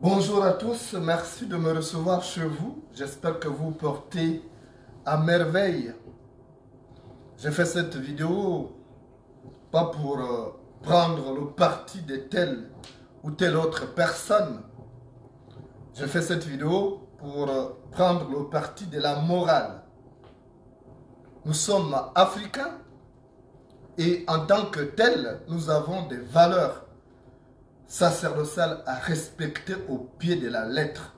Bonjour à tous, merci de me recevoir chez vous. J'espère que vous portez à merveille. J'ai fait cette vidéo pas pour prendre le parti de telle ou telle autre personne. J'ai fait cette vidéo pour prendre le parti de la morale. Nous sommes africains et en tant que tels, nous avons des valeurs sacerdotales à respecter au pied de la lettre.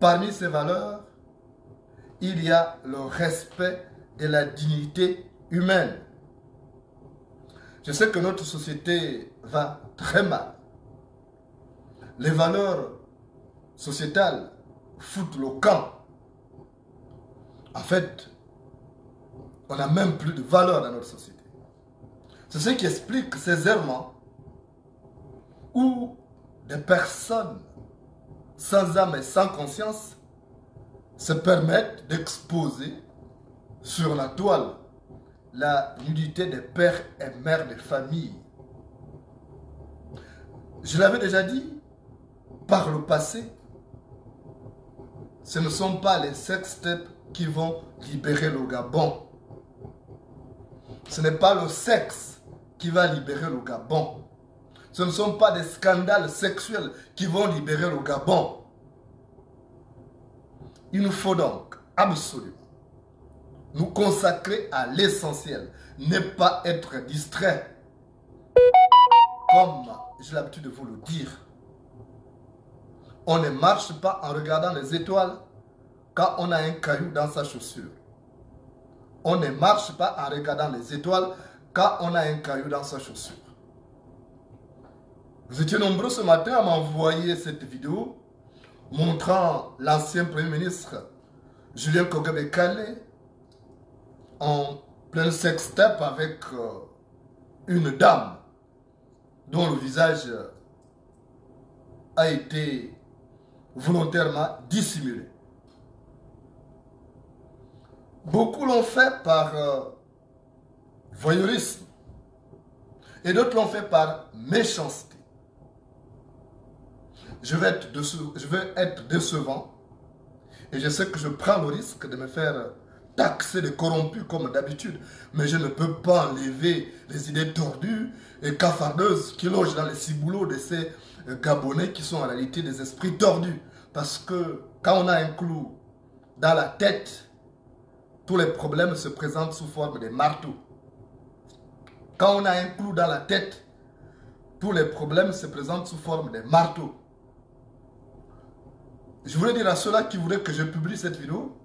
Parmi ces valeurs, il y a le respect de la dignité humaine. Je sais que notre société va très mal. Les valeurs sociétales foutent le camp. En fait, on n'a même plus de valeur dans notre société. C'est ce qui explique ces errements où des personnes sans âme et sans conscience se permettent d'exposer sur la toile la nudité des pères et mères de famille. Je l'avais déjà dit par le passé, ce ne sont pas les sextapes qui vont libérer le Gabon. Ce n'est pas le sexe qui va libérer le Gabon. Ce ne sont pas des scandales sexuels qui vont libérer le Gabon. Il nous faut donc absolument nous consacrer à l'essentiel, ne pas être distrait. Comme j'ai l'habitude de vous le dire, on ne marche pas en regardant les étoiles quand on a un caillou dans sa chaussure. On ne marche pas en regardant les étoiles quand on a un caillou dans sa chaussure. Vous étiez nombreux ce matin à m'envoyer cette vidéo montrant l'ancien Premier ministre Julien Kogebe-Kalé en plein sextape avec une dame dont le visage a été volontairement dissimulé. Beaucoup l'ont fait par voyeurisme et d'autres l'ont fait par méchanceté. Je vais être décevant et je sais que je prends le risque de me faire taxer de corrompu comme d'habitude, mais je ne peux pas enlever les idées tordues et cafardeuses qui logent dans les ciboulots de ces Gabonais qui sont en réalité des esprits tordus. Parce que quand on a un clou dans la tête, tous les problèmes se présentent sous forme de marteaux. Quand on a un clou dans la tête, tous les problèmes se présentent sous forme de marteaux. Je voulais dire à ceux-là qui voulaient que je publie cette vidéo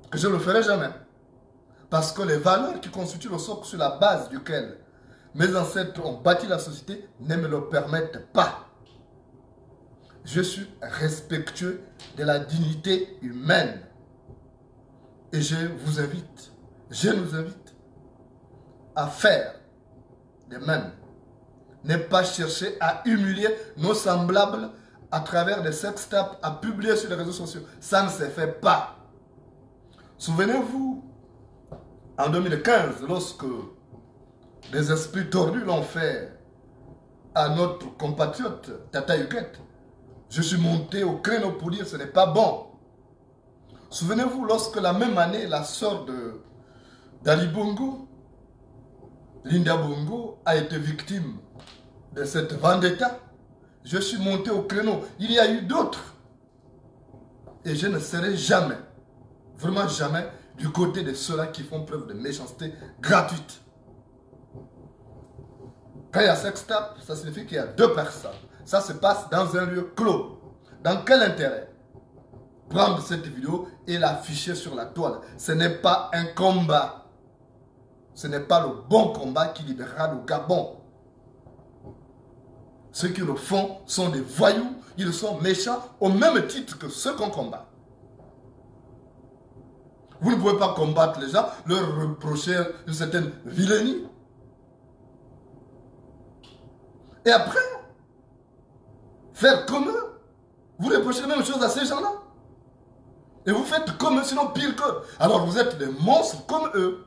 que je ne le ferai jamais. Parce que les valeurs qui constituent le socle sur la base duquel mes ancêtres ont bâti la société ne me le permettent pas. Je suis respectueux de la dignité humaine. Et je nous invite à faire de même. Ne pas chercher à humilier nos semblables à travers des sextapes, à publier sur les réseaux sociaux. Ça ne se fait pas. Souvenez-vous, en 2015, lorsque des esprits tordus l'ont fait à notre compatriote Tata Yuket, je suis monté au créneau pour dire que ce n'est pas bon. Souvenez-vous, lorsque la même année, la sœur d'Ali Bongo, Linda Bongo, a été victime de cette vendetta, je suis monté au créneau. Il y a eu d'autres. Et je ne serai jamais, vraiment jamais, du côté de ceux-là qui font preuve de méchanceté gratuite. Quand il y a sextape, ça signifie qu'il y a deux personnes. Ça se passe dans un lieu clos. Dans quel intérêt prendre cette vidéo et l'afficher sur la toile? Ce n'est pas un combat. Ce n'est pas le bon combat qui libérera le Gabon. Ceux qui le font sont des voyous. Ils sont méchants au même titre que ceux qu'on combat. Vous ne pouvez pas combattre les gens, leur reprocher une certaine vilainie. Et après, faire comme eux. Vous reprochez la même chose à ces gens-là. Et vous faites comme eux, sinon pire qu'eux. Alors vous êtes des monstres comme eux.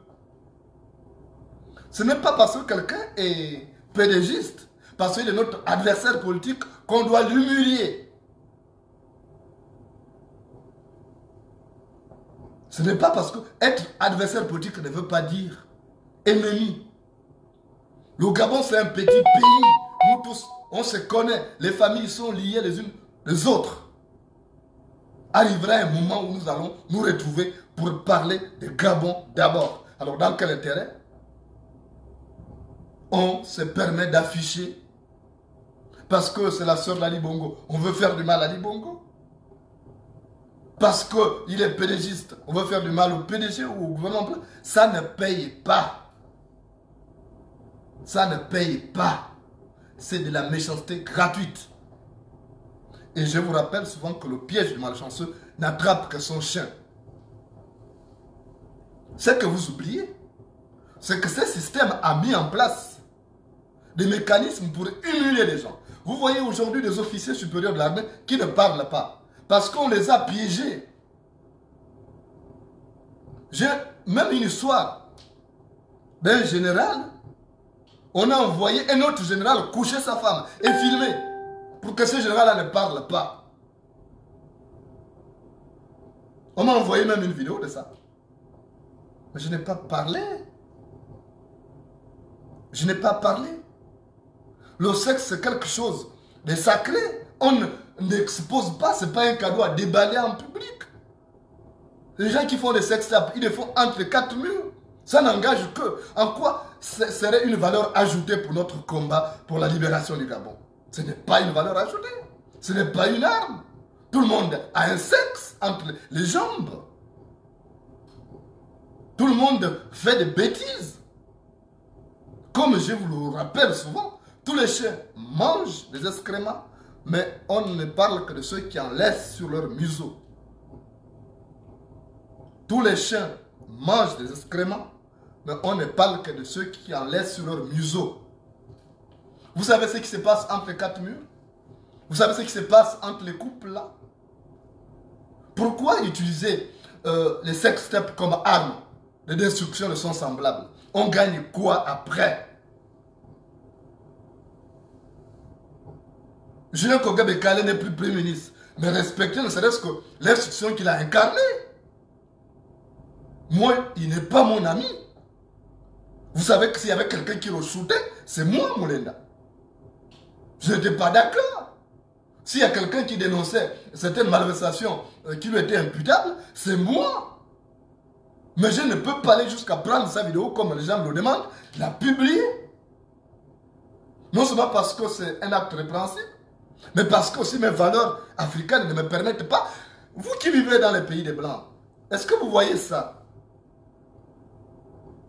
Ce n'est pas parce que quelqu'un est pédégiste, parce qu'il est notre adversaire politique, qu'on doit l'humilier. Ce n'est pas parce que être adversaire politique ne veut pas dire ennemi. Le Gabon, c'est un petit pays. Nous tous, on se connaît. Les familles sont liées les unes les autres. Arrivera un moment où nous allons nous retrouver pour parler de Gabon d'abord. Alors, dans quel intérêt on se permet d'afficher parce que c'est la sœur d'Ali Bongo, on veut faire du mal à Ali Bongo? Parce qu'il est PDGiste, on veut faire du mal au PDG ou au gouvernement? Ça ne paye pas. Ça ne paye pas. C'est de la méchanceté gratuite. Et je vous rappelle souvent que le piège du malchanceux n'attrape que son chien. Ce que vous oubliez, c'est que ce système a mis en place des mécanismes pour humilier les gens. Vous voyez aujourd'hui des officiers supérieurs de l'armée qui ne parlent pas. Parce qu'on les a piégés. J'ai même une histoire d'un général. On a envoyé un autre général coucher sa femme et filmer pour que ce général-là ne parle pas. On m'a envoyé même une vidéo de ça. Mais je n'ai pas parlé. Je n'ai pas parlé. Le sexe, c'est quelque chose de sacré. On n'expose pas, ce n'est pas un cadeau à déballer en public. Les gens qui font des sex tapes, ils le font entre les quatre murs. Ça n'engage que. En quoi ce serait une valeur ajoutée pour notre combat pour la libération du Gabon? Ce n'est pas une valeur ajoutée. Ce n'est pas une arme. Tout le monde a un sexe entre les jambes. Tout le monde fait des bêtises. Comme je vous le rappelle souvent, tous les chiens mangent des excréments, mais on ne parle que de ceux qui en laissent sur leur museau. Tous les chiens mangent des excréments, mais on ne parle que de ceux qui en laissent sur leur museau. Vous savez ce qui se passe entre les quatre murs? Vous savez ce qui se passe entre les couples là? Pourquoi utiliser les sex tapes comme arme? Les destructions ne sont semblables. On gagne quoi après? Julien Kogabekale n'est plus Premier ministre, mais respectez ne serait-ce que l'institution qu'il a incarnée. Moi, il n'est pas mon ami. Vous savez que s'il y avait quelqu'un qui le shootait, c'est moi, Moulenda. Je n'étais pas d'accord. S'il y a quelqu'un qui dénonçait certaines malversations qui lui étaient imputables, c'est moi. Mais je ne peux pas aller jusqu'à prendre sa vidéo comme les gens me le demandent, la publier. Non seulement parce que c'est un acte répréhensible, mais parce que aussi mes valeurs africaines ne me permettent pas. Vous qui vivez dans les pays des Blancs, est-ce que vous voyez ça?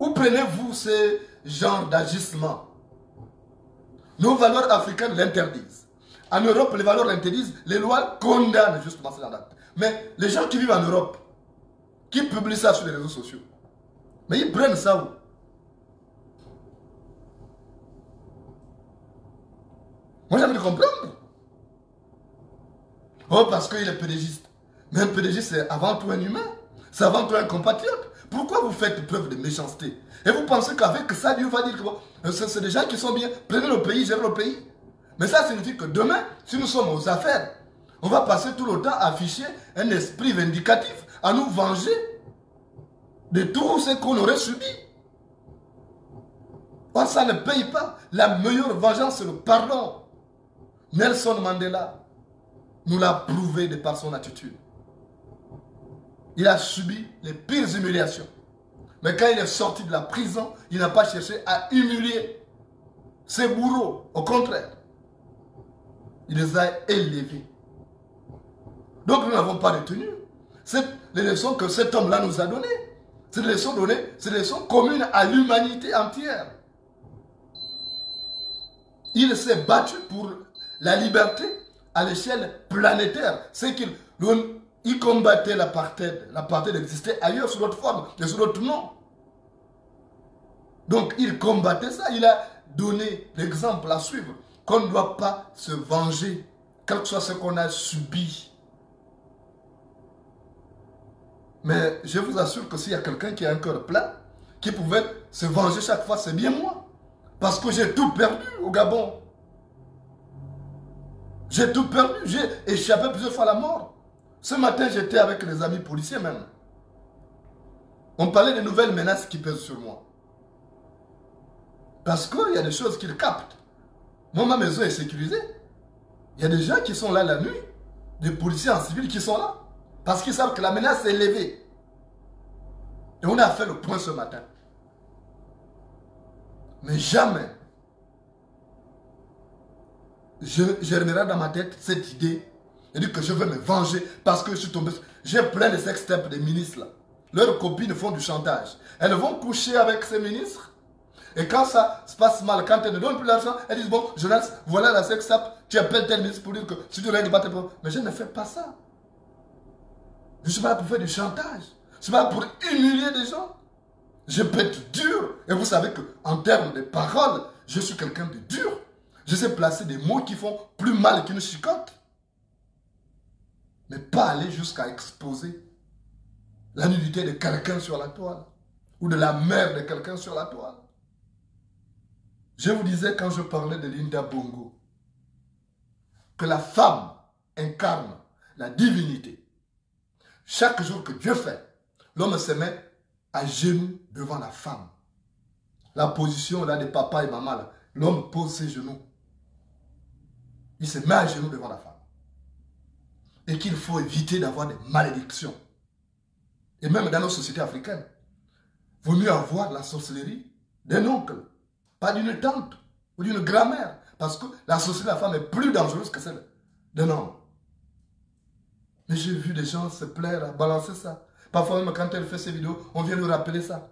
Où prenez-vous ce genre d'agissement? Nos valeurs africaines l'interdisent. En Europe, les valeurs l'interdisent. Les lois condamnent justement ces actes. Mais les gens qui vivent en Europe, qui publient ça sur les réseaux sociaux, mais ils prennent ça où? Moi, j'ai envie de comprendre. Oh, parce qu'il est pédégiste. Mais un pédégiste, c'est avant tout un humain. C'est avant tout un compatriote. Pourquoi vous faites preuve de méchanceté? Et vous pensez qu'avec ça, Dieu va dire que bon, c'est des gens qui sont bien. Prenez le pays, gérez le pays. Mais ça signifie que demain, si nous sommes aux affaires, on va passer tout le temps à afficher un esprit vindicatif, à nous venger de tout ce qu'on aurait subi. Or, ça ne paye pas. La meilleure vengeance, c'est le pardon. Nelson Mandela nous l'a prouvé de par son attitude. Il a subi les pires humiliations. Mais quand il est sorti de la prison, il n'a pas cherché à humilier ses bourreaux. Au contraire, il les a élevés. Donc nous n'avons pas retenu. C'est les leçons que cet homme-là nous a données. C'est des leçons données, c'est des leçons communes à l'humanité entière. Il s'est battu pour la liberté à l'échelle planétaire. C'est qu'il combattait l'apartheid. L'apartheid existait ailleurs sous d'autres formes et sous d'autres noms. Donc il combattait ça. Il a donné l'exemple à suivre. Qu'on ne doit pas se venger, quel que soit ce qu'on a subi. Mais je vous assure que s'il y a quelqu'un qui a un cœur plein, qui pouvait se venger chaque fois, c'est bien moi. Parce que j'ai tout perdu au Gabon. J'ai tout perdu. J'ai échappé plusieurs fois à la mort. Ce matin, j'étais avec les amis policiers même. On parlait des nouvelles menaces qui pèsent sur moi. Parce qu'il y a des choses qu'ils captent. Moi, ma maison est sécurisée. Il y a des gens qui sont là la nuit, des policiers en civil qui sont là. Parce qu'ils savent que la menace est élevée. Et on a fait le point ce matin. Mais jamais, je germerai dans ma tête cette idée et dire que je veux me venger parce que je suis tombé. J'ai plein de sextapes des ministres là. Leurs copines font du chantage. Elles vont coucher avec ces ministres. Et quand ça se passe mal, quand elle ne donne plus l'argent, elles disent, bon, Jonas, voilà la sex app, tu appelles tel ministre pour dire que si tu ne règles pas tes problèmes. Mais je ne fais pas ça. Je ne suis pas là pour faire du chantage. Je ne suis pas là pour humilier des gens. Je peux être dur. Et vous savez qu'en termes de paroles, je suis quelqu'un de dur. Je sais placer des mots qui font plus mal qu'une chicotte. Mais pas aller jusqu'à exposer la nudité de quelqu'un sur la toile. Ou de la mère de quelqu'un sur la toile. Je vous disais quand je parlais de Linda Bongo, que la femme incarne la divinité. Chaque jour que Dieu fait, l'homme se met à genoux devant la femme. La position là de papa et maman, l'homme pose ses genoux. Il se met à genoux devant la femme. Et qu'il faut éviter d'avoir des malédictions. Et même dans nos sociétés africaines, il vaut mieux avoir la sorcellerie d'un oncle, pas d'une tante ou d'une grand-mère. Parce que la sorcellerie de la femme est plus dangereuse que celle d'un homme. Mais j'ai vu des gens se plaire à balancer ça. Parfois même quand elle fait ses vidéos, on vient nous rappeler ça.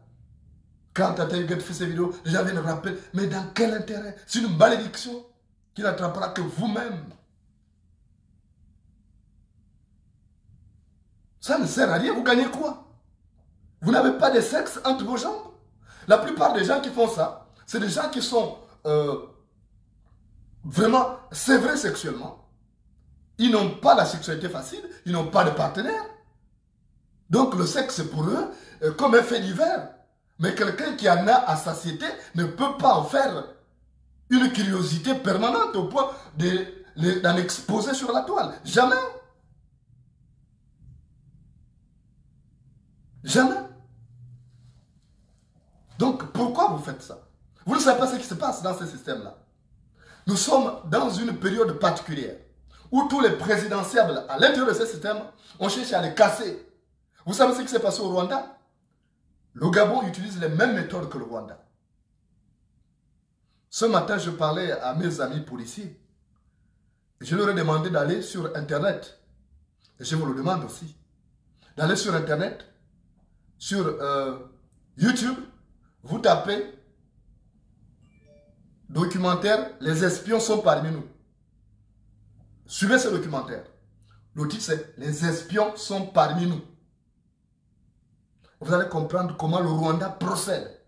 Quand Tata Huguette fait ses vidéos, les gens viennent nous rappeler. Mais dans quel intérêt? C'est une malédiction qui n'attrapera que vous-même. Ça ne sert à rien. Vous gagnez quoi? Vous n'avez pas de sexe entre vos jambes. La plupart des gens qui font ça, c'est des gens qui sont vraiment sévères sexuellement. Ils n'ont pas la sexualité facile, ils n'ont pas de partenaire. Donc le sexe pour eux, comme un fait divers. Mais quelqu'un qui en a à satiété ne peut pas en faire une curiosité permanente au point d'en exposer sur la toile. Jamais. Jamais. Donc pourquoi vous faites ça? Vous ne savez pas ce qui se passe dans ce système-là. Nous sommes dans une période particulière où tous les présidentiables à l'intérieur de ce système ont cherché à les casser. Vous savez ce qui s'est passé au Rwanda? Le Gabon utilise les mêmes méthodes que le Rwanda. Ce matin, je parlais à mes amis policiers. Je leur ai demandé d'aller sur Internet. Et je vous le demande aussi. D'aller sur Internet, sur YouTube, vous tapez documentaire, les espions sont parmi nous. Suivez ce documentaire. Le titre c'est les espions sont parmi nous. Vous allez comprendre comment le Rwanda procède.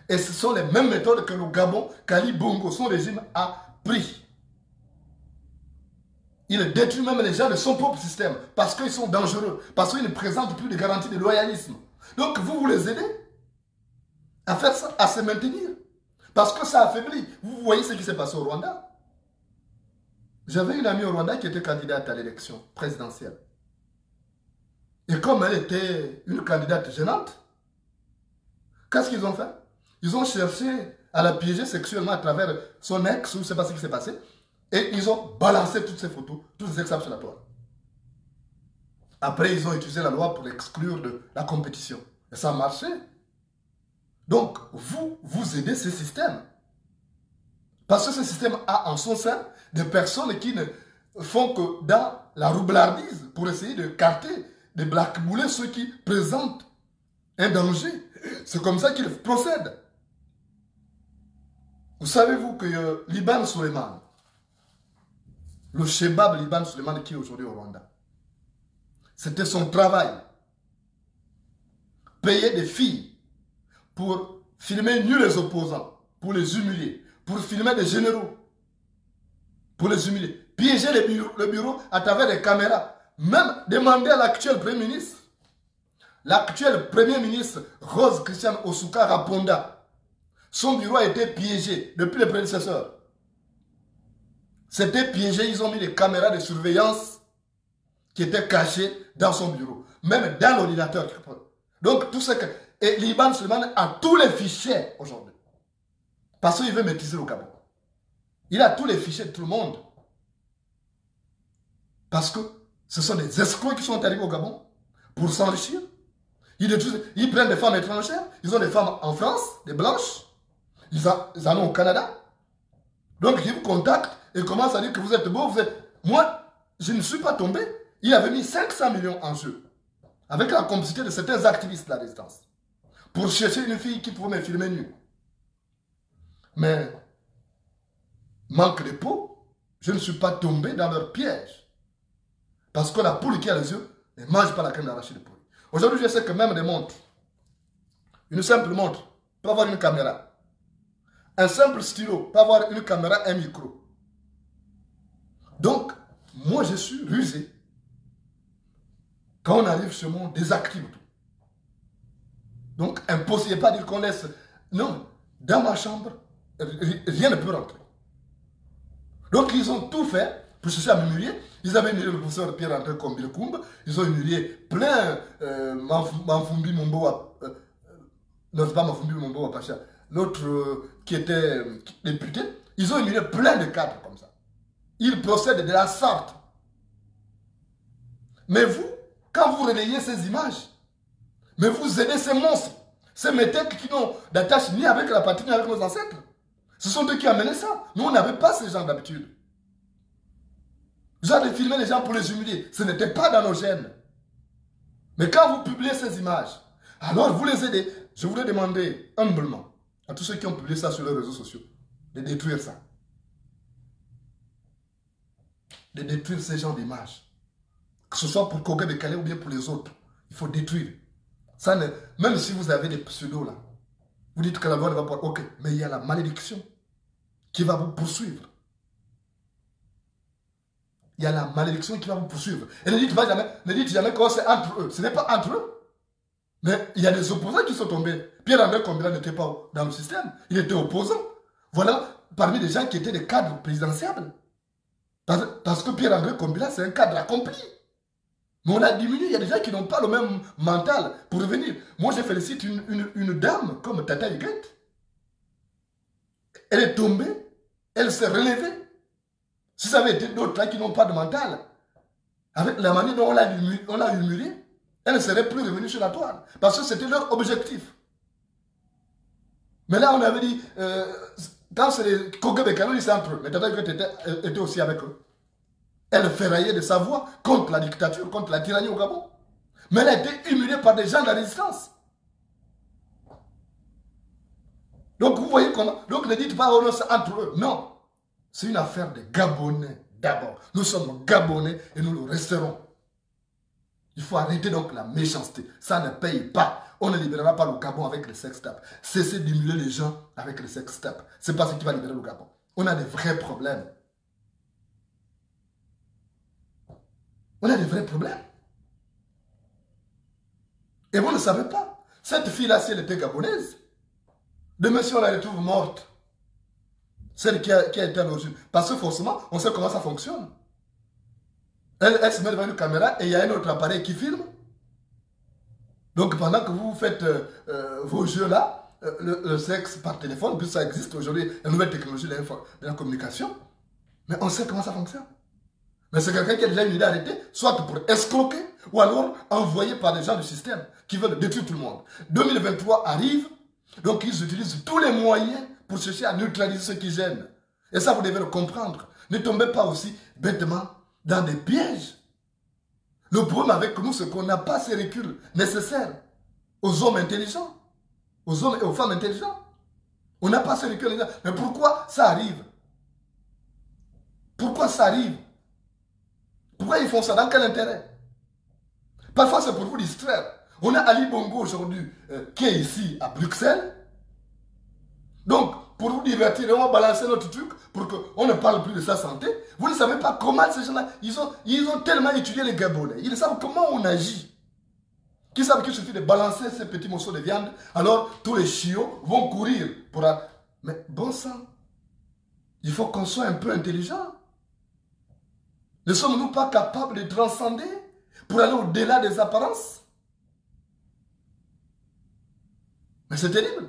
Et ce sont les mêmes méthodes que le Gabon, qu'Ali Bongo, son régime, a pris. Il détruit même les gens de son propre système parce qu'ils sont dangereux, parce qu'ils ne présentent plus de garantie de loyalisme. Donc vous les aidez à faire ça, à se maintenir. Parce que ça affaiblit. Vous voyez ce qui s'est passé au Rwanda. J'avais une amie au Rwanda qui était candidate à l'élection présidentielle. Et comme elle était une candidate gênante, qu'est-ce qu'ils ont fait? Ils ont cherché à la piéger sexuellement à travers son ex, ou je ne sais pas ce qui s'est passé, et ils ont balancé toutes ces photos, toutes ces extraits sur la toile. Après, ils ont utilisé la loi pour l'exclure de la compétition. Et ça a marché. Donc, vous aidez ce système. Parce que ce système a en son sein des personnes qui ne font que dans la roublardise pour essayer de carter, de blackbouler ceux qui présentent un danger. C'est comme ça qu'ils procèdent. Vous savez-vous que Liban Suleiman, le Shebab Liban Suleiman qui est aujourd'hui au Rwanda, c'était son travail. Payer des filles pour filmer nus les opposants, pour les humilier, pour filmer des généraux, pour les humilier, piéger le bureau à travers des caméras, même demander à l'actuel Premier ministre, Rose Christiane Osuka Raponda, son bureau a été piégé depuis les prédécesseurs. C'était piégé, ils ont mis des caméras de surveillance qui étaient cachées dans son bureau, même dans l'ordinateur. Donc tout ce que... Et Liban Suleiman a tous les fichiers aujourd'hui. Parce qu'il veut maîtriser le Gabon. Il a tous les fichiers de tout le monde. Parce que ce sont des escrocs qui sont arrivés au Gabon pour s'enrichir. Ils prennent des femmes étrangères. Ils ont des femmes en France, des blanches. Ils en ont au Canada. Donc ils vous contactent et commencent à dire que vous êtes beau, vous êtes... Moi, je ne suis pas tombé. Il avait mis 500 millions en jeu. Avec la complicité de certains activistes de la résistance. pour chercher une fille qui pouvait me filmer nu. Mais, manque de peau, je ne suis pas tombé dans leur piège. Parce que la poule qui a les yeux ne mange pas la crème d'arachide de poule. Aujourd'hui, je sais que même des montres, une simple montre peut avoir une caméra. Un simple stylo peut avoir une caméra, un micro. Donc, moi, je suis rusé. Quand on arrive chez moi, on désactive tout. Donc, impossible pas dire qu'on laisse... Non, dans ma chambre, rien ne peut rentrer. Donc, ils ont tout fait pour chercher à m'humilier. Ils avaient humilié le professeur Pierre-André Kombilkoumba. Ils ont humilié plein... Manfumbi Mombo... non, c'est pas Manfumbi Mombo Pacha. L'autre qui était député. Ils ont humilié plein de cadres comme ça. Ils procèdent de la sorte. Mais vous, quand vous relayez ces images, mais vous aidez ces monstres, ces métèques qui n'ont d'attache ni avec la patrie ni avec nos ancêtres. Ce sont eux qui amenaient ça. Nous, on n'avait pas ces gens d'habitude. Genre de filmer les gens pour les humilier, ce n'était pas dans nos gènes. Mais quand vous publiez ces images, alors vous les aidez. Je voudrais demander humblement à tous ceux qui ont publié ça sur les réseaux sociaux de détruire ça. De détruire ces genres d'images. Que ce soit pour Kogé Bekele ou bien pour les autres. Il faut détruire. Ça ne, même si vous avez des pseudos là, vous dites que la loi ne va pas... Ok, mais il y a la malédiction qui va vous poursuivre. Il y a la malédiction qui va vous poursuivre. Et ne dites jamais que c'est entre eux. Ce n'est pas entre eux. Mais il y a des opposants qui sont tombés. Pierre-André Kombila n'était pas dans le système. Il était opposant. Voilà, parmi les gens qui étaient des cadres présidentiables. Parce que Pierre-André Kombila, c'est un cadre accompli. Mais on a diminué. Il y a des gens qui n'ont pas le même mental pour revenir. Moi, je félicite une dame comme Tata Huguette. Elle est tombée. Elle s'est relevée. Si ça avait été d'autres là qui n'ont pas de mental, avec la manière dont on l'a humiliée, elle ne serait plus revenue sur la toile. Parce que c'était leur objectif. Mais là, on avait dit, quand c'est les Kogé Bekele, c'est entre eux. Mais Tata Huguette était aussi avec eux. Elle ferraillait de sa voix contre la dictature, contre la tyrannie au Gabon. Mais elle a été humiliée par des gens de la résistance. Donc vous voyez comment... Donc ne dites pas, oh non, c'est entre eux. Non. C'est une affaire des Gabonais d'abord. Nous sommes Gabonais et nous le resterons. Il faut arrêter donc la méchanceté. Ça ne paye pas. On ne libérera pas le Gabon avec les sex-tapes. Cessez d'humilier les gens avec les sex-tapes. Ce n'est pas ce qui va libérer le Gabon. On a des vrais problèmes. On a des vrais problèmes. Et vous ne savez pas. Cette fille-là, si elle était gabonaise, demain si on la retrouve morte, celle qui a été à l'origine. Parce que forcément, on sait comment ça fonctionne. Elle se met devant une caméra et il y a un autre appareil qui filme. Donc pendant que vous faites vos jeux-là, le sexe par téléphone, puis ça existe aujourd'hui, la nouvelle technologie de la communication, mais on sait comment ça fonctionne. Mais c'est quelqu'un qui a déjà une idée arrêtée, soit pour escroquer, ou alors envoyé par des gens du système qui veulent détruire tout le monde. 2023 arrive, donc ils utilisent tous les moyens pour chercher à neutraliser ceux qui gênent. Et ça, vous devez le comprendre. Ne tombez pas aussi bêtement dans des pièges. Le problème avec nous, c'est qu'on n'a pas ces reculs nécessaires aux hommes intelligents, aux hommes et aux femmes intelligents. On n'a pas ces reculs. Mais pourquoi ça arrive? Pourquoi ça arrive? Pourquoi ils font ça? Dans quel intérêt? Parfois, c'est pour vous distraire. On a Ali Bongo aujourd'hui qui est ici à Bruxelles. Donc, pour vous divertir, on va balancer notre truc pour qu'on ne parle plus de sa santé. Vous ne savez pas comment ces gens-là, ils ont tellement étudié les Gabonais. Ils savent comment on agit. Ils savent qu'il suffit de balancer ces petits morceaux de viande. Alors, tous les chiots vont courir pour... Mais bon sang, il faut qu'on soit un peu intelligent. Ne sommes-nous pas capables de transcender pour aller au-delà des apparences? Mais c'est terrible.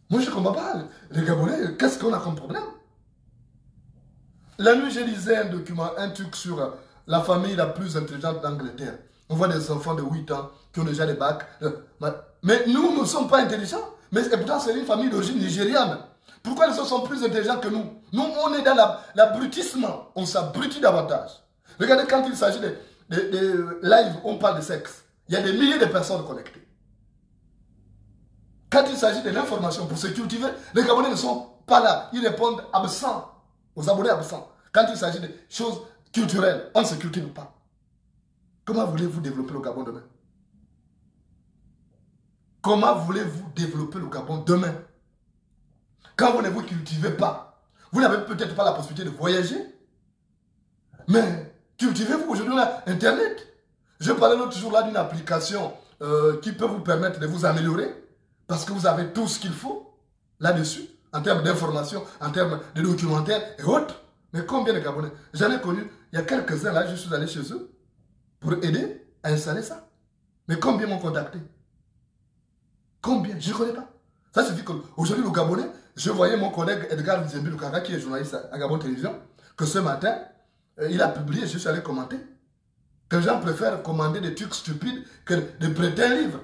Moi, je ne comprends pas. Les Gabonais, qu'est-ce qu'on a comme problème? La nuit, je lisais un document, un truc sur la famille la plus intelligente d'Angleterre. On voit des enfants de 8 ans qui ont déjà des bacs. Mais nous ne sommes pas intelligents. Mais pourtant, c'est une famille d'origine nigériane. Pourquoi les autres sont plus intelligents que nous? Nous, on est dans l'abrutissement. On s'abrutit davantage. Regardez, quand il s'agit de live, on parle de sexe. Il y a des milliers de personnes connectées. Quand il s'agit de l'information pour se cultiver, les Gabonais ne sont pas là. Ils répondent absents, aux abonnés absents. Quand il s'agit de choses culturelles, on ne se cultive pas. Comment voulez-vous développer le Gabon demain? Comment voulez-vous développer le Gabon demain? Quand vous ne vous cultivez pas, vous n'avez peut-être pas la possibilité de voyager, mais cultivez-vous. Aujourd'hui, on a Internet. Je parlais l'autre jour là d'une application qui peut vous permettre de vous améliorer parce que vous avez tout ce qu'il faut là-dessus, en termes d'information, en termes de documentaires et autres. Mais combien de Gabonais? J'en ai connu, il y a quelques-uns là, je suis allé chez eux pour aider à installer ça. Mais combien m'ont contacté? Combien? Je ne connais pas. Ça suffit qu'aujourd'hui, le Gabonais, je voyais mon collègue Edgar Nzembi Lukaga, qui est journaliste à Gabon Télévision, que ce matin, il a publié, je suis allé commenter, que les gens préfèrent commander des trucs stupides que de prêter un livre.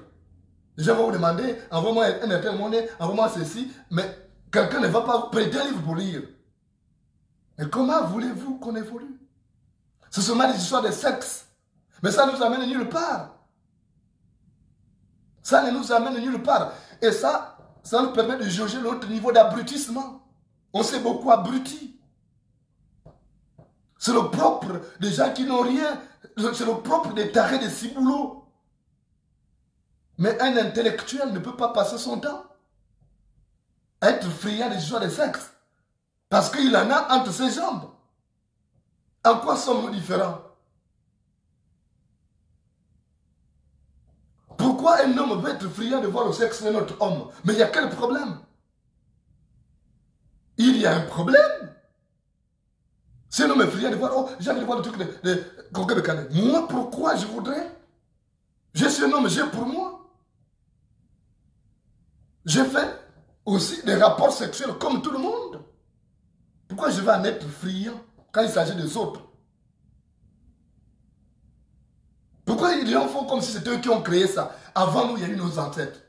Les gens vont vous demander, envoie-moi un Airtel Money, envoie-moi ceci, mais quelqu'un ne va pas vous prêter un livre pour lire. Mais comment voulez-vous qu'on évolue? Ce sont des histoires de sexe. Mais ça nous amène nulle part. Ça ne nous amène nulle part. Et ça nous permet de jauger notre niveau d'abrutissement. On s'est beaucoup abruti. C'est le propre des gens qui n'ont rien. C'est le propre des tarés de Ciboulot. Mais un intellectuel ne peut pas passer son temps à être friand des histoires de sexe. Parce qu'il en a entre ses jambes. En quoi sommes-nous différents? Pourquoi un homme veut être friand de voir le sexe d'un autre homme? Mais il y a quel problème? Il y a un problème. Si un homme est friand de voir, oh, j'ai envie de voir le truc de coquin de canet. Moi, pourquoi je voudrais? Je suis un homme, j'ai pour moi. Je fais aussi des rapports sexuels comme tout le monde. Pourquoi je vais en être friand quand il s'agit des autres? Pourquoi les gens font comme si c'était eux qui ont créé ça? Avant nous, il y a eu nos ancêtres.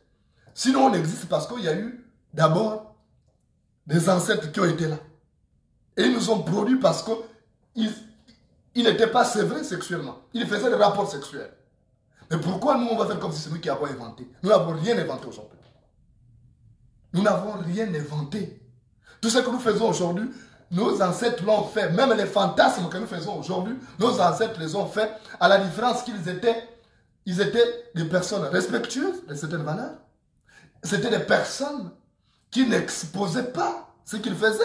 Sinon, on existe parce qu'il y a eu d'abord des ancêtres qui ont été là. Et ils nous ont produits parce qu'ils n'étaient pas sévères sexuellement. Ils faisaient des rapports sexuels. Mais pourquoi nous, on va faire comme si c'est nous qui avons inventé? Nous n'avons rien inventé aujourd'hui. Nous n'avons rien inventé. Tout ce que nous faisons aujourd'hui, nos ancêtres l'ont fait. Même les fantasmes que nous faisons aujourd'hui, nos ancêtres les ont fait, à la différence qu'ils étaient des personnes respectueuses de certaines valeurs. C'était des personnes qui n'exposaient pas ce qu'ils faisaient.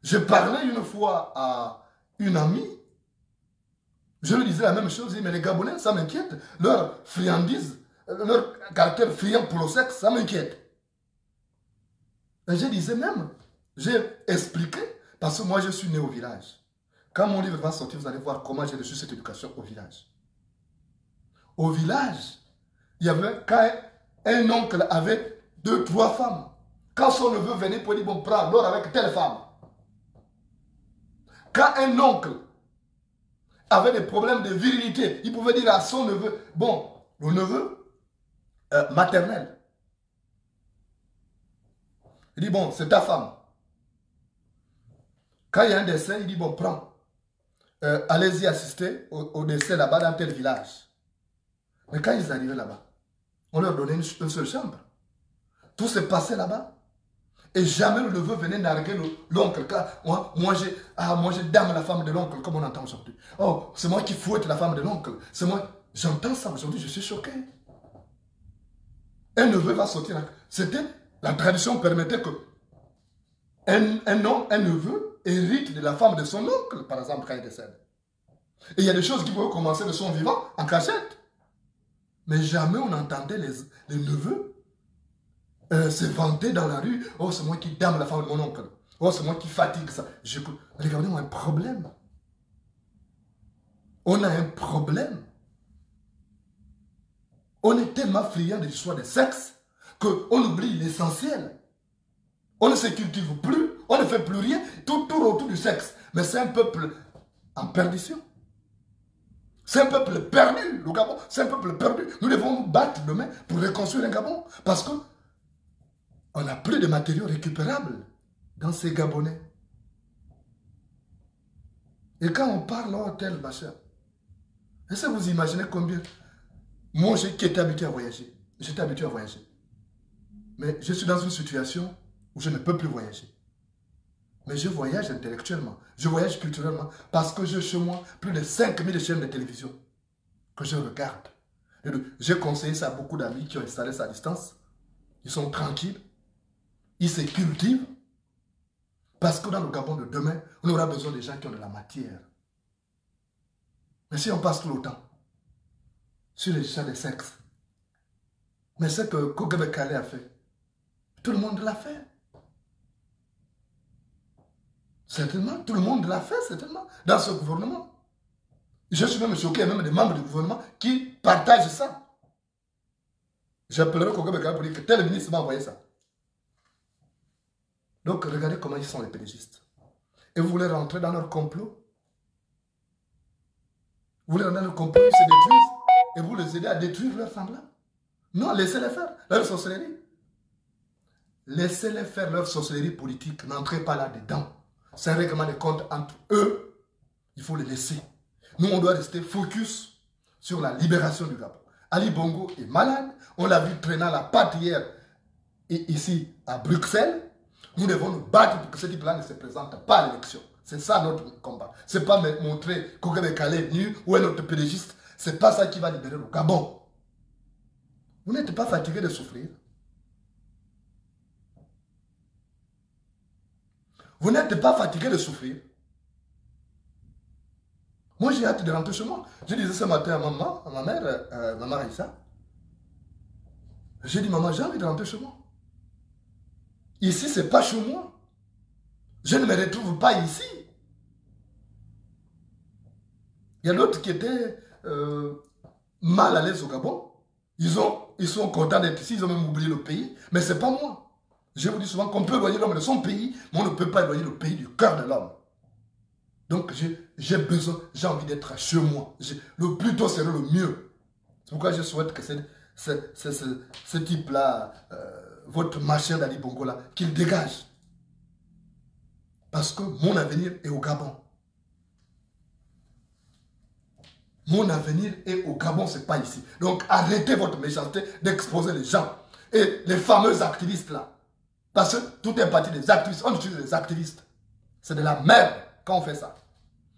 Je parlais une fois à une amie, je lui disais la même chose, mais les Gabonais, ça m'inquiète. Leur friandise, leur caractère friand pour le sexe, ça m'inquiète. Et je disais même, j'ai expliqué, parce que moi je suis né au village. Quand mon livre va sortir, vous allez voir comment j'ai reçu cette éducation au village. Au village, il y avait, quand un oncle avait 2, 3 femmes, quand son neveu venait pour dire, bon, prends l'or avec telle femme. Quand un oncle avait des problèmes de virilité, il pouvait dire à son neveu, bon, le neveu maternel, il dit, bon, c'est ta femme. Quand il y a un décès, il dit, bon, prends. Allez-y assister au décès là-bas dans tel village. Mais quand ils arrivaient là-bas, on leur donnait une seule chambre. Tout s'est passé là-bas. Et jamais le neveu venait narguer l'oncle. Moi, j'ai dame la femme de l'oncle, comme on entend aujourd'hui. Oh, c'est moi qui fouette la femme de l'oncle. C'est moi. J'entends ça aujourd'hui, je suis choqué. Un neveu va sortir. C'était, la tradition permettait que un neveu hérite de la femme de son oncle, par exemple, quand il décède. Et il y a des choses qui peuvent commencer de son vivant en cachette. Mais jamais on entendait les neveux se vanter dans la rue. Oh, c'est moi qui dame la femme de mon oncle. Oh, c'est moi qui fatigue ça. Regardez, on a un problème. On a un problème. On est tellement friand de l'histoire de sexe qu'on oublie l'essentiel. On ne se cultive plus, on ne fait plus rien, tout tourne autour du sexe. Mais c'est un peuple en perdition. C'est un peuple perdu, le Gabon. C'est un peuple perdu. Nous devons nous battre demain pour reconstruire un Gabon. Parce que on n'a plus de matériaux récupérables dans ces Gabonais. Et quand on parle en tel, ma chère, est-ce que vous imaginez combien? Moi, qui étais habitué à voyager, j'étais habitué à voyager. Mais je suis dans une situation où je ne peux plus voyager. Mais je voyage intellectuellement, je voyage culturellement, parce que j'ai chez moi plus de 5000 chaînes de télévision que je regarde. J'ai conseillé ça à beaucoup d'amis qui ont installé ça à distance. Ils sont tranquilles, ils se cultivent, parce que dans le Gabon de demain, on aura besoin de gens qui ont de la matière. Mais si on passe tout le temps sur les chats de sexe, mais ce que Kogebe Kale a fait, tout le monde l'a fait. Certainement, tout le monde l'a fait, certainement, dans ce gouvernement. Je suis même choqué, même des membres du gouvernement qui partagent ça. J'appellerai Kogebe Kale pour dire que tel ministre m'a envoyé ça. Donc, regardez comment ils sont les pédégistes. Et vous voulez rentrer dans leur complot? Vous voulez rentrer dans leur complot, ils se détruisent et vous les aidez à détruire leurs semblables? Non, laissez-les faire leur sorcellerie. Laissez-les faire leur sorcellerie politique. N'entrez pas là-dedans. C'est un règlement de compte entre eux. Il faut les laisser. Nous, on doit rester focus sur la libération du Gabon. Ali Bongo est malade. On l'a vu traînant la patte hier ici à Bruxelles. Nous devons nous battre pour que ce type-là ne se présente pas à l'élection. C'est ça notre combat. Ce n'est pas montrer Kogebe Kale est venu ou un autre pédégiste. Ce n'est pas ça qui va libérer le Gabon. Vous n'êtes pas fatigué de souffrir. Vous n'êtes pas fatigué de souffrir. Moi, j'ai hâte de rentrer chez moi. Je disais ce matin à maman, à ma mère, maman Raissa. J'ai dit, maman, j'ai envie de rentrer chez moi. Ici, ce n'est pas chez moi. Je ne me retrouve pas ici. Il y a d'autres qui étaient mal à l'aise au Gabon. Ils sont contents d'être ici, ils ont même oublié le pays. Mais ce n'est pas moi. Je vous dis souvent qu'on peut éloigner l'homme de son pays, mais on ne peut pas éloigner le pays du cœur de l'homme. Donc j'ai besoin, j'ai envie d'être chez moi. Le plus tôt serait le mieux. C'est pourquoi je souhaite que ce type-là, votre machin d'Ali Bongo là, qu'il dégage. Parce que mon avenir est au Gabon. Mon avenir est au Gabon, ce n'est pas ici. Donc arrêtez votre méchanceté d'exposer les gens. Et les fameux activistes là. Parce que tout est parti des activistes. On utilise des activistes. C'est de la merde quand on fait ça.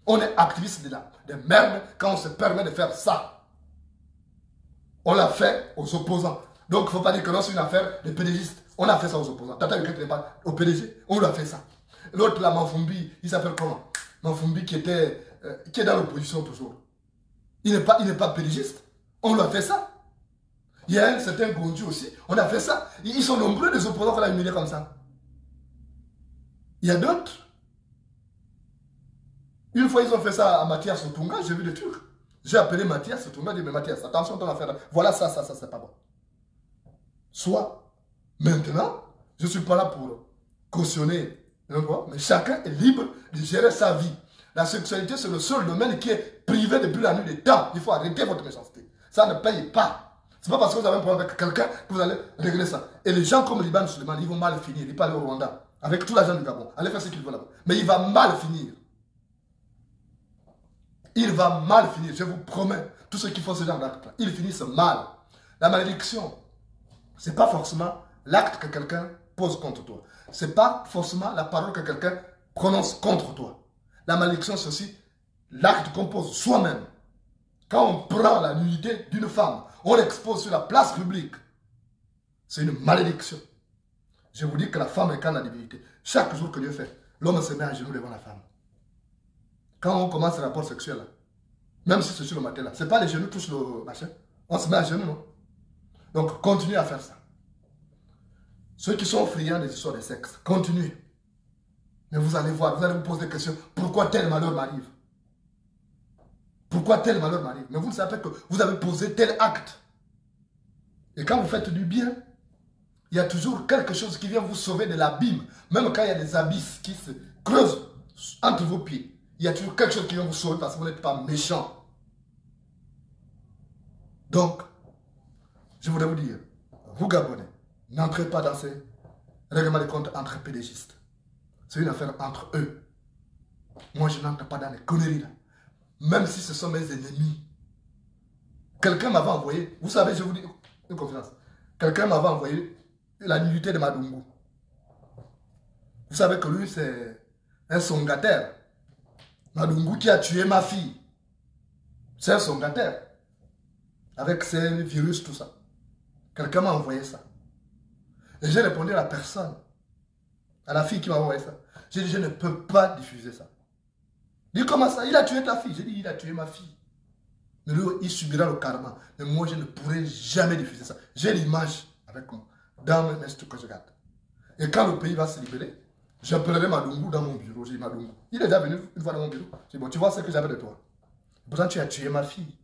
On est activiste de merde quand on se permet de faire ça. On l'a fait aux opposants. Donc il ne faut pas dire que non, c'est une affaire des pédégistes. On a fait ça aux opposants. Tata Yuka qui n'est pas au PDG, on lui a fait ça. L'autre là, Manfumbi, il s'appelle comment? Manfumbi qui est dans l'opposition toujours. Il n'est pas pédégiste. On lui a fait ça. Il y a un certain Gondju aussi, on a fait ça. Ils sont nombreux les opposants qu'on a humiliés comme ça. Il y a d'autres. Une fois, ils ont fait ça à Mathias Sotunga, j'ai vu des trucs. J'ai appelé Mathias Sotunga, j'ai dit, mais Mathias, attention, ton affaire. Voilà ça, c'est pas bon. Soit, maintenant, je ne suis pas là pour cautionner, mais chacun est libre de gérer sa vie. La sexualité, c'est le seul domaine qui est privé depuis la nuit des temps. Il faut arrêter votre méchanceté. Ça ne paye pas. Ce n'est pas parce que vous avez un problème avec quelqu'un que vous allez régler ça. Et les gens comme Liban Suleiman, ils vont mal finir. Ils parlent au Rwanda, avec tout l'argent du Gabon. Allez faire ce qu'ils veulent là-bas. Mais il va mal finir. Il va mal finir, je vous promets. Tous ceux qui font ce genre d'acte, ils finissent mal. La malédiction, ce n'est pas forcément l'acte que quelqu'un pose contre toi. Ce n'est pas forcément la parole que quelqu'un prononce contre toi. La malédiction, c'est aussi l'acte qu'on pose soi-même. Quand on prend la nudité d'une femme, on l'expose sur la place publique. C'est une malédiction. Je vous dis que la femme incarne la divinité. Chaque jour que Dieu fait, l'homme se met à genoux devant la femme. Quand on commence le rapport sexuel, même si c'est sur le matin, ce n'est pas les genoux touchent le machin. On se met à genoux, non? Donc, continuez à faire ça. Ceux qui sont friands des histoires de sexe, continuez. Mais vous allez voir, vous allez vous poser des questions. Pourquoi tel malheur m'arrive? Pourquoi tel malheur m'arrive? Mais vous ne savez pas que vous avez posé tel acte. Et quand vous faites du bien, il y a toujours quelque chose qui vient vous sauver de l'abîme. Même quand il y a des abysses qui se creusent entre vos pieds, il y a toujours quelque chose qui vient vous sauver parce que vous n'êtes pas méchant. Donc, je voudrais vous dire, vous Gabonais, n'entrez pas dans ces règlements de compte entre pédégistes. C'est une affaire entre eux. Moi, je n'entre pas dans les conneries là. Même si ce sont mes ennemis. Quelqu'un m'avait envoyé, vous savez, je vous dis une confidence. Quelqu'un m'avait envoyé la nullité de Madungu. Vous savez que lui, c'est un songataire. Madungu qui a tué ma fille. C'est un songataire. Avec ses virus, tout ça. Quelqu'un m'a envoyé ça. Et j'ai répondu à la personne, à la fille qui m'a envoyé ça. J'ai dit, je ne peux pas diffuser ça. Il dit, comment ça? Il a tué ta fille. J'ai dit, il a tué ma fille. Mais lui, il subira le karma. Mais moi, je ne pourrai jamais diffuser ça. J'ai l'image avec moi, dans mes trucs que je garde. Et quand le pays va se libérer, j'appellerai Madungu dans mon bureau. J'ai dit, Madungu. Il est déjà venu une fois dans mon bureau. J'ai dit, bon, tu vois ce que j'avais de toi. Pourtant, tu as tué ma fille.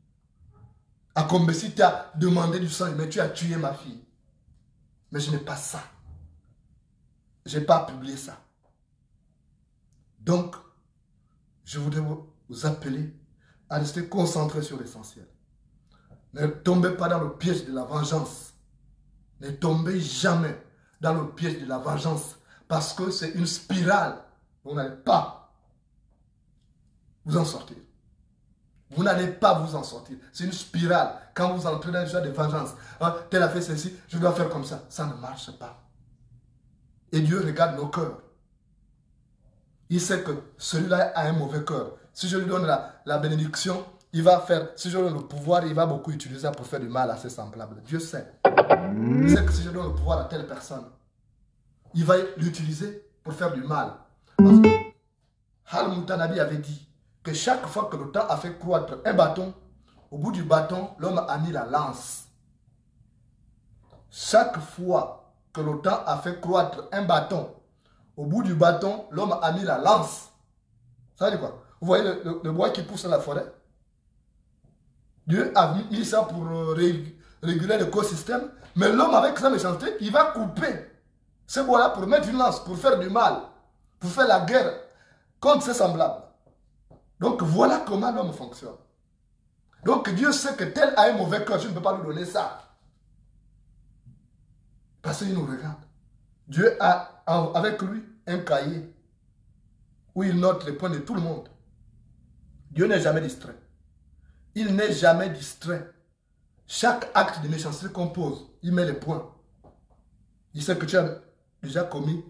À Kombesi, tu as demandé du sang, mais tu as tué ma fille. Mais je n'ai pas ça. Je n'ai pas publié ça. Donc, je voudrais vous appeler à rester concentré sur l'essentiel. Ne tombez pas dans le piège de la vengeance. Ne tombez jamais dans le piège de la vengeance. Parce que c'est une spirale. Vous n'allez pas vous en sortir. Vous n'allez pas vous en sortir. C'est une spirale. Quand vous entrez dans une genre de vengeance, hein, tel a fait ceci, je dois faire comme ça. Ça ne marche pas. Et Dieu regarde nos cœurs. Il sait que celui-là a un mauvais cœur. Si je lui donne la bénédiction, il va faire, si je lui donne le pouvoir, il va beaucoup utiliser ça pour faire du mal à ses semblables. Dieu sait. Il sait que si je donne le pouvoir à telle personne, il va l'utiliser pour faire du mal. Parce que Al-Mutanabbi avait dit que chaque fois que le temps a fait croître un bâton, au bout du bâton, l'homme a mis la lance. Chaque fois que le temps a fait croître un bâton, au bout du bâton, l'homme a mis la lance. Ça veut dire quoi? Vous voyez le bois qui pousse dans la forêt? Dieu a mis ça pour réguler l'écosystème. Mais l'homme, avec sa méchanceté, il va couper ce bois-là pour mettre une lance, pour faire du mal, pour faire la guerre contre ses semblables. Donc voilà comment l'homme fonctionne. Donc Dieu sait que tel a un mauvais cœur, je ne peux pas lui donner ça. Parce qu'il nous regarde. Dieu a avec lui un cahier où il note les points de tout le monde. Dieu n'est jamais distrait. Il n'est jamais distrait. Chaque acte de méchanceté qu'on pose, il met les points. Il sait que tu as déjà commis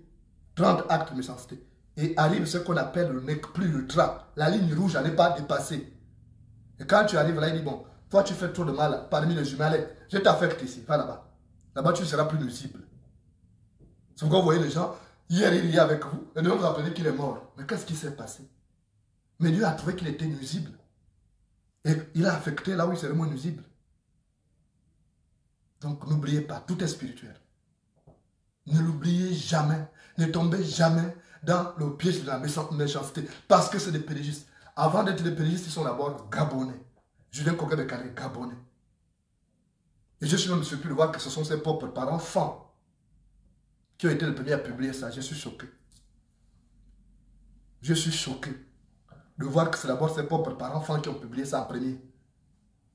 30 actes de méchanceté. Et arrive ce qu'on appelle le nec plus ultra. La ligne rouge, elle n'est pas dépassée. Et quand tu arrives là, il dit, bon, toi tu fais trop de mal parmi les jumelets. Je t'affecte ici, va là-bas. Là-bas, tu seras plus nuisible. C'est pourquoi vous voyez les gens, hier il est avec vous, et demain vous apprenez qu'il est mort. Mais qu'est-ce qui s'est passé? Mais Dieu a trouvé qu'il était nuisible. Et il a affecté là où il serait moins nuisible. Donc n'oubliez pas, tout est spirituel. Ne l'oubliez jamais. Ne tombez jamais dans le piège de la méchanceté. Parce que c'est des pérégistes. Avant d'être des pérégistes, ils sont d'abord gabonais. Julien Koga de Carré, gabonais. Et je suis même surpris de voir que ce sont ses propres parents, enfants, qui ont été les premiers à publier ça. Je suis choqué. Je suis choqué de voir que c'est d'abord ses propres parents, enfants, qui ont publié ça en premier.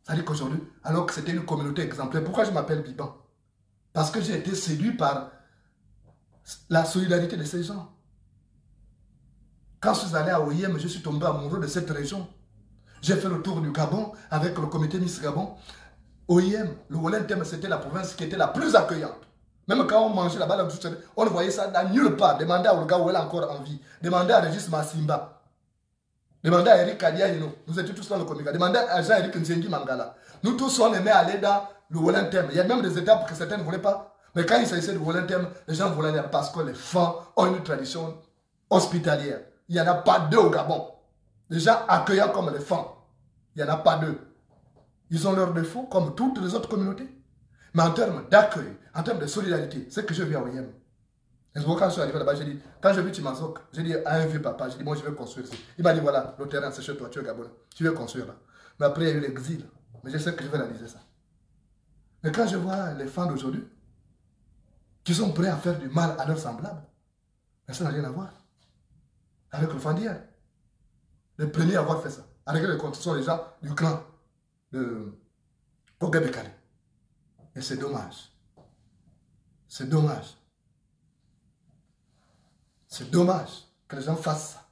Ça dit qu'aujourd'hui, alors que c'était une communauté exemplaire, pourquoi je m'appelle Biban? Parce que j'ai été séduit par la solidarité de ces gens. Quand je suis allé à OIM, je suis tombé amoureux de cette région. J'ai fait le tour du Gabon avec le comité Miss Gabon. OIM, le Wollentem, c'était la province qui était la plus accueillante. Même quand on mangeait là-bas, on ne voyait ça dans nulle part. Demandez à Olga où elle est encore en vie. Demandez à Régis Massimba. Demandez à Eric Kadiaino. Nous étions tous dans le Comica. Demandez à Jean-Éric Nzengi Mangala. Nous tous, on aimait aller dans le Wollentem. Il y a même des étapes que certains ne voulaient pas. Mais quand il s'agissait du Wollentem, les gens voulaient aller parce que les femmes ont une tradition hospitalière. Il n'y en a pas deux au Gabon. Les gens accueillants comme les femmes. Il n'y en a pas deux. Ils ont leurs défauts comme toutes les autres communautés. Mais en termes d'accueil, en termes de solidarité, c'est que je vis à OIM. Et c'est quand je suis arrivé là-bas, j'ai dit, quand j'ai vu Timazok, j'ai dit à un vieux papa, j'ai dit, moi je vais construire ici. Il m'a dit, voilà, le terrain c'est chez toi, tu es Gabonais, tu veux construire là. Mais après il y a eu l'exil. Mais je sais que je vais réaliser ça. Mais quand je vois les femmes d'aujourd'hui, qui sont prêts à faire du mal à leurs semblables, mais ça n'a rien à voir avec le fan d'hier. Les premiers à avoir fait ça. Avec les comptes, ce sont les gens du clan de Kogabekari. Et c'est dommage. C'est dommage. C'est dommage que les gens fassent ça.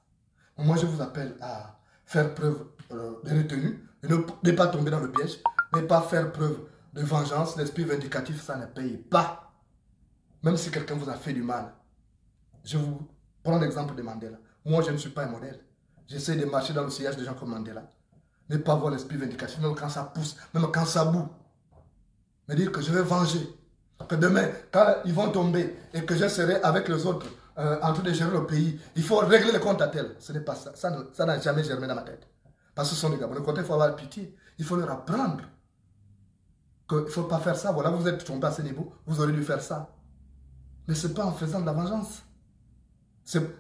Moi, je vous appelle à faire preuve de retenue, de ne pas tomber dans le piège, ne pas faire preuve de vengeance. L'esprit vindicatif, ça ne paye pas. Même si quelqu'un vous a fait du mal. Je vous prends l'exemple de Mandela. Moi, je ne suis pas un modèle. J'essaie de marcher dans le sillage de gens comme Mandela. Ne pas avoir l'esprit vindicatif, même quand ça pousse, même quand ça boue. Me dire que je vais venger. Que demain, quand ils vont tomber et que je serai avec les autres en train de gérer le pays, il faut régler les comptes à tel. Ce n'est pas ça. Ça n'a jamais germé dans ma tête. Parce que ce sont des Gabonais. Quand il faut avoir pitié, il faut leur apprendre qu'il ne faut pas faire ça. Voilà, vous êtes tombé à ce niveau, vous aurez dû faire ça. Mais ce n'est pas en faisant de la vengeance.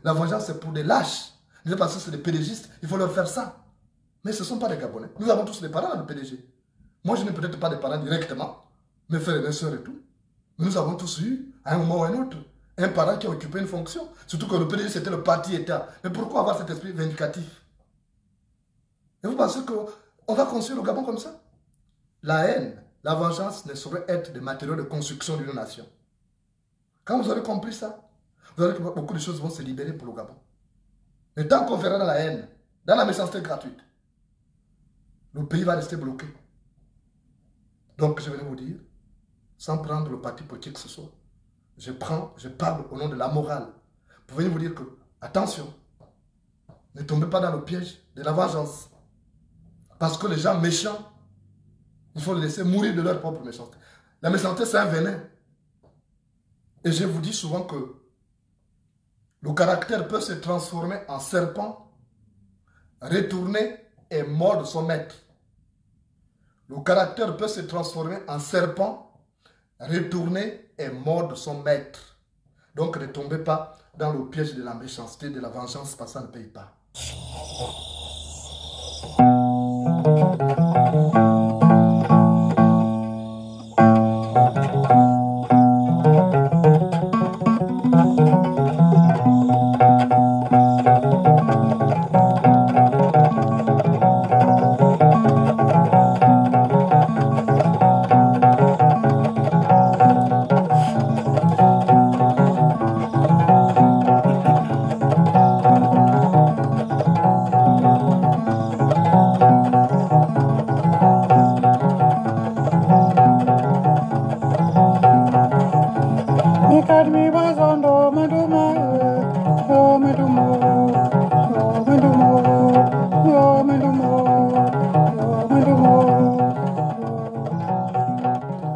La vengeance, c'est pour des lâches. Parce que c'est des PDGistes, il faut leur faire ça. Mais ce ne sont pas des Gabonais. Nous avons tous des parents dans le PDG. Moi, je n'ai peut-être pas des parents directement, mes frères et mes soeurs et tout. Mais nous avons tous eu, à un moment ou à un autre, un parent qui a occupé une fonction. Surtout que le PDG, c'était le parti-État. Mais pourquoi avoir cet esprit vindicatif? Et vous pensez qu'on va construire le Gabon comme ça? La haine, la vengeance ne saurait être des matériaux de construction d'une nation. Quand vous aurez compris ça, vous verrez que beaucoup de choses vont se libérer pour le Gabon. Mais tant qu'on verra dans la haine, dans la méchanceté gratuite, le pays va rester bloqué. Donc je vais vous dire, sans prendre le parti pour qui que ce soit, je parle au nom de la morale, pour venir vous dire que, attention, ne tombez pas dans le piège de la vengeance. Parce que les gens méchants, il faut les laisser mourir de leur propre méchanceté. La méchanceté, c'est un venin. Et je vous dis souvent que le caractère peut se transformer en serpent, retourner et mordre son maître. Le caractère peut se transformer en serpent, retourner et mordre son maître. Donc ne tombez pas dans le piège de la méchanceté, de la vengeance, parce que ça ne paye pas.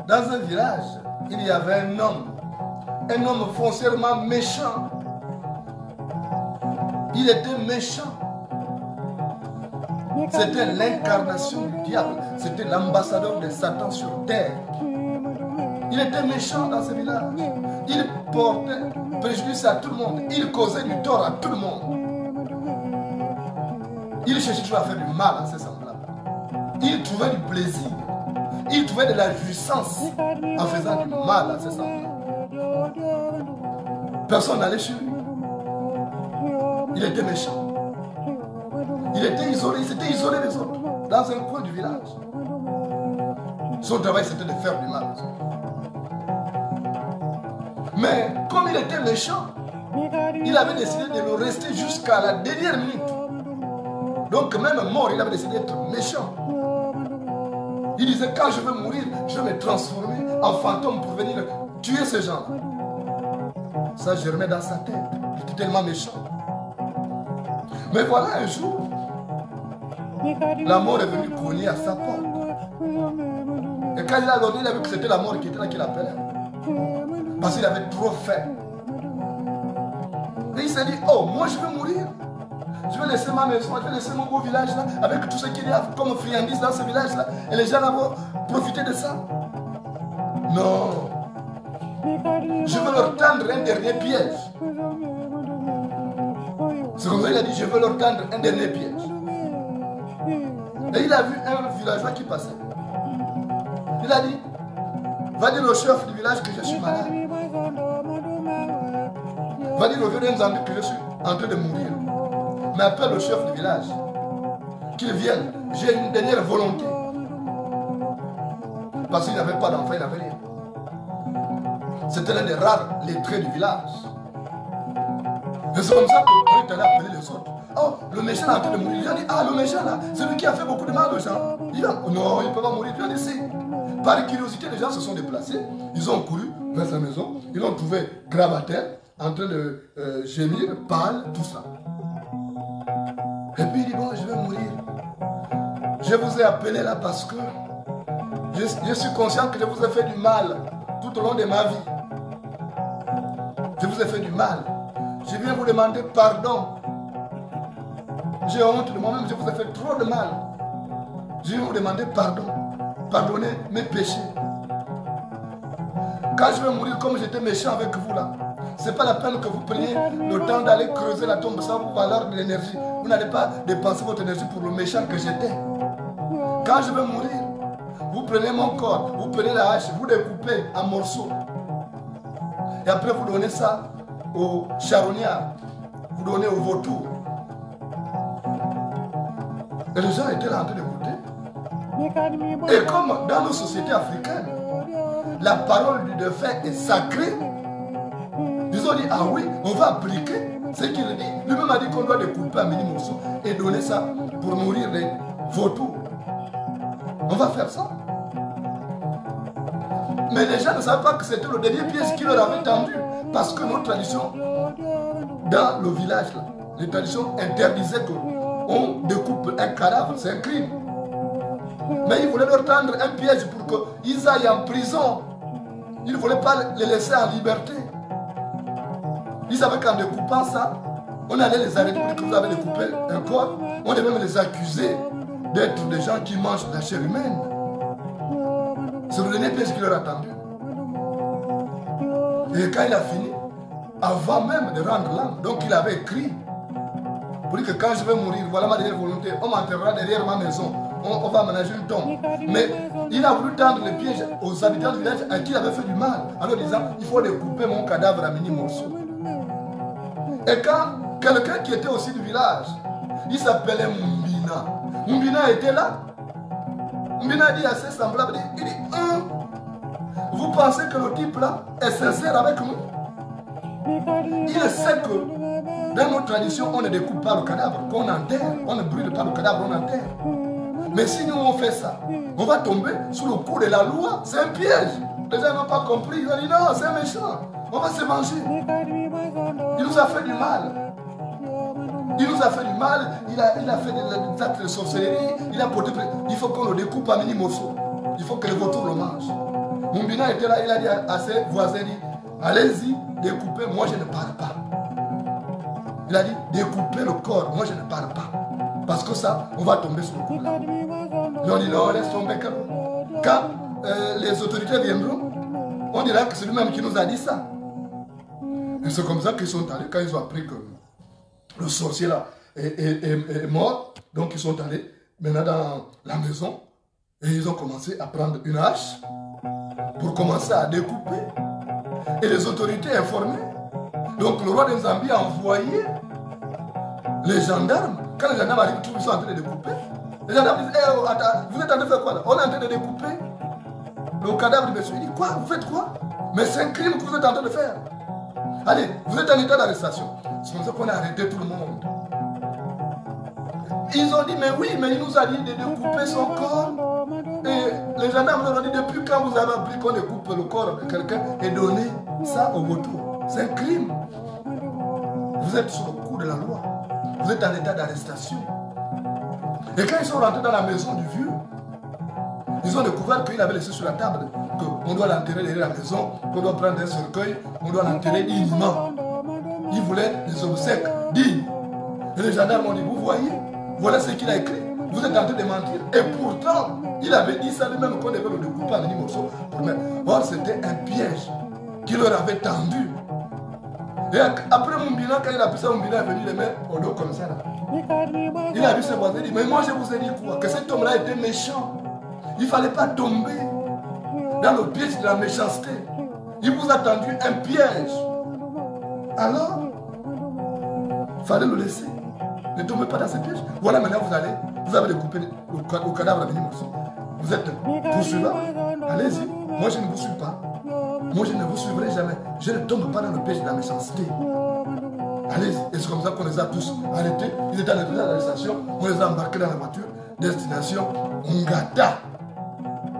Dans un village, il y avait un homme foncièrement méchant. Il était méchant. C'était l'incarnation du diable. C'était l'ambassadeur de Satan sur terre. Il était méchant dans ce village. Il portait préjudice à tout le monde. Il causait du tort à tout le monde. Il cherchait toujours à faire du mal à ses semblables. Il trouvait du plaisir. Il trouvait de la jouissance en faisant du mal à ses semblables. Personne n'allait chez lui. Il était méchant. Il était isolé. Il s'était isolé des autres. Dans un coin du village. Son travail, c'était de faire du mal aux autres. Mais comme il était méchant, il avait décidé de le rester jusqu'à la dernière minute. Donc même mort, il avait décidé d'être méchant. Il disait, quand je vais mourir, je vais me transformer en fantôme pour venir tuer ces gens. Ça germait dans sa tête. Il était tellement méchant. Mais voilà, un jour, la mort est venue cogner à sa porte. Et quand il a donné, il a vu que c'était la mort qui était là, qui l'appelait. Parce qu'il avait trop faim. Et il s'est dit, oh, moi je vais mourir. Je vais laisser ma maison, je vais laisser mon beau village là, avec tout ce qu'il y a comme friandises dans ce village là. Et les gens là vont profiter de ça. Non. Je veux leur tendre un dernier piège. C'est comme ça qu'il a dit, je veux leur tendre un dernier piège. Et il a vu un villageois qui passait. Il a dit, va dire au chef du village que je suis malade. Va dire au vieux d'un que je suis en train de mourir. Mais appelle le chef du village. Qu'il vienne. J'ai une dernière volonté. Parce qu'il n'avait pas d'enfant, il n'avait rien. C'était l'un des rares lettrés du village. Et c'est comme ça qu'on est allé appeler les autres. Oh, le méchant est en train de mourir. Il a dit, ah, le méchant là, c'est lui qui a fait beaucoup de mal aux gens. Il a, non, il ne peut pas mourir. Il a dit, si. Par curiosité, les gens se sont déplacés. Ils ont couru vers sa maison. Ils l'ont trouvé gravateur, en train de gémir, pâle, tout ça. Et puis il dit, bon, je vais mourir. Je vous ai appelé là parce que je suis conscient que je vous ai fait du mal tout au long de ma vie. Je vous ai fait du mal. Je viens vous demander pardon. J'ai honte de moi-même, je vous ai fait trop de mal. Je viens vous demander pardon. Pardonnez mes péchés. Quand je vais mourir comme j'étais méchant avec vous là, c'est pas la peine que vous preniez le temps d'aller creuser la tombe, ça vous valeur de l'énergie. Vous n'allez pas dépenser votre énergie pour le méchant que j'étais. Quand je vais mourir, vous prenez mon corps, vous prenez la hache, vous découpez en morceaux. Et après vous donnez ça aux charognards, vous donnez aux vautours. Et les gens étaient là en train d'écouter. Et comme dans nos sociétés africaines, la parole du défunt est sacrée, ils ont dit, ah oui, on va appliquer ce qu'il dit. Lui-même a dit qu'on doit découper un mini morceau et donner ça pour nourrir les vautours. On va faire ça. Mais les gens ne savaient pas que c'était le dernier piège qui leur avait tendu. Parce que nos traditions, dans le village, là, les traditions interdisaient qu'on découpe un cadavre, c'est un crime. Mais ils voulaient leur tendre un piège pour qu'ils aillent en prison. Ils ne voulaient pas les laisser en liberté. Ils savaient qu'en découpant ça, on allait les arrêter pour que vous avez découpé un corps. On devait même les accuser d'être des gens qui mangent de la chair humaine. C'est le dernier piège qui leur a tendu. Et quand il a fini, avant même de rendre l'âme, donc il avait écrit pour dire que quand je vais mourir, voilà ma dernière volonté, on m'enterrera derrière ma maison, on va aménager une tombe. Mais il a voulu tendre le piège aux habitants du village à qui il avait fait du mal, en leur disant, il faut découper mon cadavre à mini morceaux. Et quand quelqu'un qui était aussi du village, il s'appelait Mumbina. Mumbina était là. Mumbina dit assez semblable, il dit, vous pensez que le type là est sincère avec nous? Il sait que dans nos traditions, on ne découpe pas le cadavre, qu'on enterre. On ne brûle pas le cadavre, on enterre. Mais si nous on fait ça, on va tomber sous le coup de la loi. C'est un piège. Les gens n'ont pas compris. Ils ont dit non, c'est un méchant. On va se venger. Il nous a fait du mal. Il nous a fait du mal. Il a fait des actes de sorcellerie. Il a porté. Il faut qu'on le découpe en mini morceaux. Il faut que les vautours le mangent. Mumbina était là. Il a dit à ses voisins, allez-y, découpez. Moi, je ne parle pas. Il a dit, découpez le corps. Moi, je ne parle pas. Parce que ça, on va tomber sur le coup là. Ils ont dit non, laisse tomber. Quand les autorités viendront, on dira que c'est lui-même qui nous a dit ça. Et c'est comme ça qu'ils sont allés, quand ils ont appris que le sorcier là est mort, donc ils sont allés maintenant dans la maison et ils ont commencé à prendre une hache pour commencer à découper. Et les autorités informées. Donc le roi des Zambie a envoyé les gendarmes. Quand les gendarmes arrivent, ils sont en train de découper. Les gendarmes disent, hey, attends, vous êtes en train de faire quoi là? On est en train de découper le cadavre de monsieur. Il dit, quoi? Vous faites quoi? Mais c'est un crime que vous êtes en train de faire. Allez, vous êtes en état d'arrestation. C'est comme ça qu'on a arrêté tout le monde. Ils ont dit, mais oui, mais il nous a dit de découper son corps. Et les gendarmes leur ont dit, depuis quand vous avez appris qu'on découpe le corps de quelqu'un et donner ça au retour? C'est un crime. Vous êtes sous le coup de la loi. Vous êtes en état d'arrestation. Et quand ils sont rentrés dans la maison du vieux, ils ont découvert qu'il avait laissé sur la table qu'on doit l'enterrer derrière la maison, qu'on doit prendre un cercueil, on doit l'enterrer dignement. Ils voulaient des obsèques dignes. Et les gendarmes ont dit, vous voyez, voilà ce qu'il a écrit. Vous êtes en train de mentir. Et pourtant, il avait dit ça lui-même qu'on devait le découper en mini morceaux pour mettre. Or, c'était un piège qui leur avait tendu. Et après Mumbina, quand il a pu ça, Mumbina est venu les mettre au dos comme ça. Là. Il a vu ses voisins, il dit, mais moi je vous ai dit quoi? Que cet homme-là était méchant. Il ne fallait pas tomber dans le piège de la méchanceté. Il vous a tendu un piège. Alors, il fallait le laisser. Ne tombez pas dans ce piège. Voilà, maintenant vous avez découpé le cadavre à mini morceaux. Vous êtes poursuivant. Allez-y. Moi je ne vous suis pas. Moi je ne vous suivrai jamais. Je ne tombe pas dans le piège de la méchanceté. Allez-y. Et c'est comme ça qu'on les a tous arrêtés. Ils étaient à l'arrestation. On les a embarqués dans la voiture. Destination Ngata.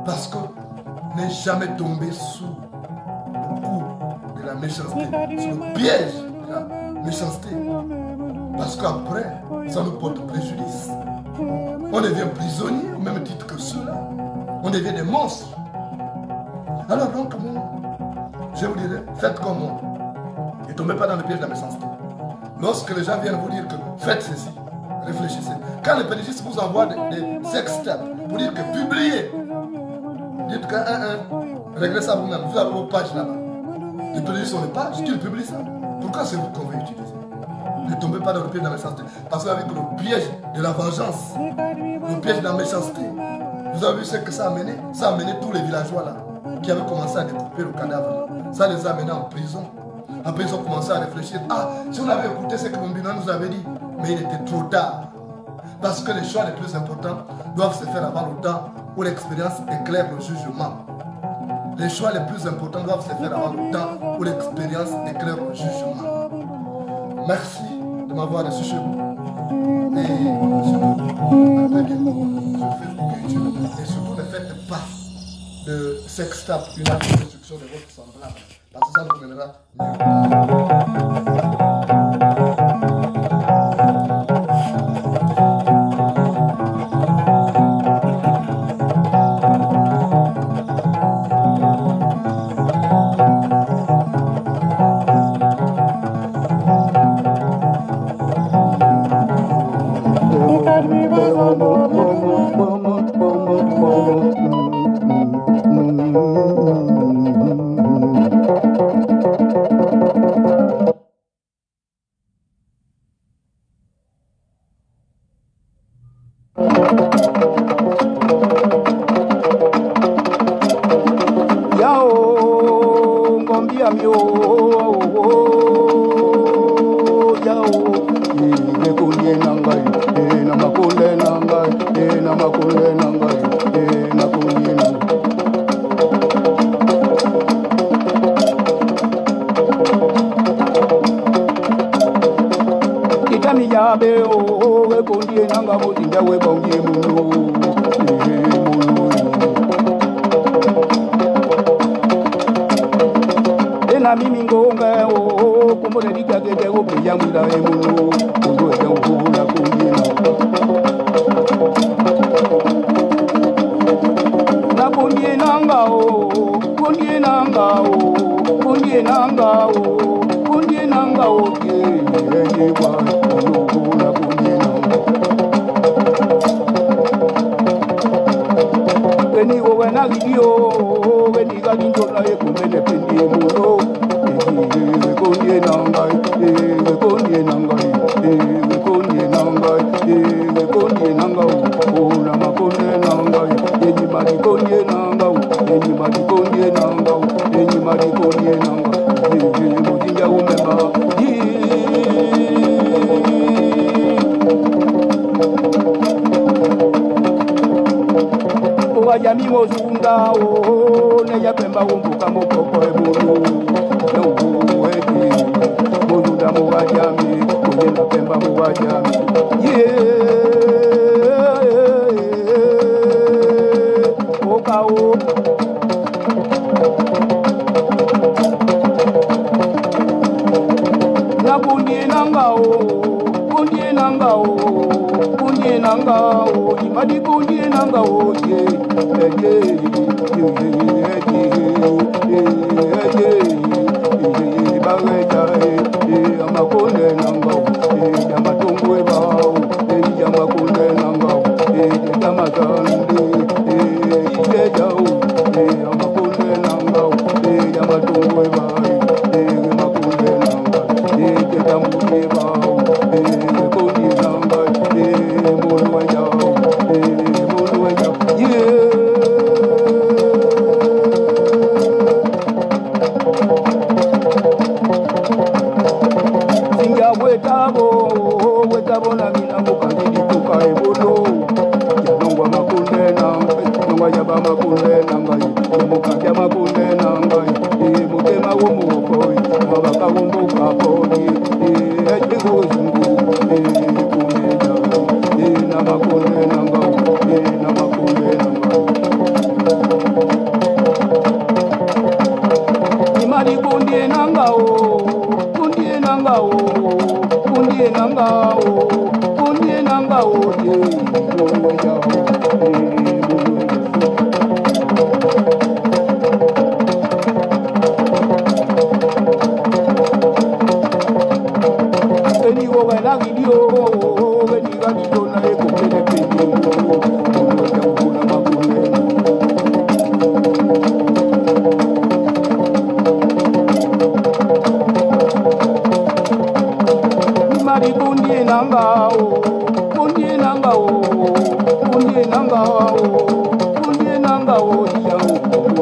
Parce que n'est jamais tombé sous le coup de la méchanceté, sous le piège de la méchanceté. Parce qu'après, ça nous porte préjudice. On devient prisonnier au même titre que ceux-là. On devient des monstres. Alors donc, je vous dirais, faites comme moi. Ne tombez pas dans le piège de la méchanceté. Lorsque les gens viennent vous dire que faites ceci, réfléchissez. Quand les pédagogistes vous envoient des sex tapes pour dire que publiez, dites que réglez ça vous-même. Vous avez vos pages là-bas. Les pédagogistes ont les pages, qu'ils publient ça. Pourquoi c'est vous qu'on veut utiliser? Ne tombez pas dans le piège de la méchanceté. Parce qu'avec le piège de la vengeance, le piège de la méchanceté, vous avez vu ce que ça a mené? Ça a mené tous les villageois là, qui avaient commencé à découper le cadavre. Ça les a menés en prison. Après, ils ont commencé à réfléchir. Ah, si on avait écouté ce que Mombina nous avait dit, mais il était trop tard. Parce que les choix les plus importants doivent se faire avant le temps où l'expérience éclaire le jugement. Les choix les plus importants doivent se faire avant le temps où l'expérience éclaire le jugement. Merci de m'avoir reçu chez vous. Et et surtout ne faites pas de sextape une acte de destruction de votre semblable. Parce que ça nous mènera Imadi kundie nangao, kundie nangao, kundie nangao, kundie nangao, Kundie nangao, kundie nangao, kundie nangao, kundie nangao, yau, yau,